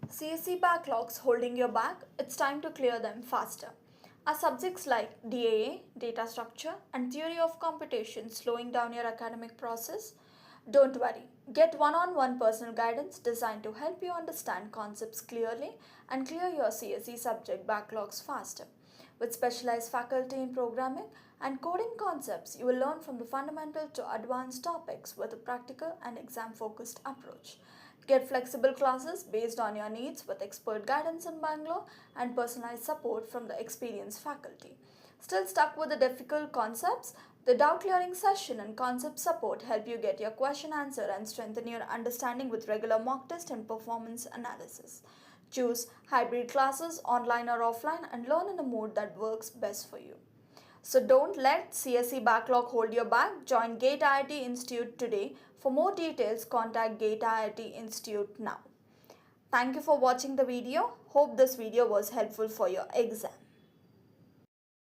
CSE backlogs holding your back, it's time to clear them faster. Are subjects like DAA, data structure, and theory of computation slowing down your academic process? Don't worry. Get one-on-one personal guidance designed to help you understand concepts clearly and clear your CSE subject backlogs faster. With specialized faculty in programming and coding concepts, you will learn from the fundamental to advanced topics with a practical and exam-focused approach. Get flexible classes based on your needs with expert guidance in Bangalore and personalized support from the experienced faculty. Still stuck with the difficult concepts? The doubt clearing session and concept support help you get your question answered and strengthen your understanding with regular mock test and performance analysis. Choose hybrid classes, online or offline, and learn in a mode that works best for you. So don't let CSE backlog hold your back. Join GATEIIT Institute today. For more details, contact GATEIIT Institute now. Thank you for watching the video. Hope this video was helpful for your exam.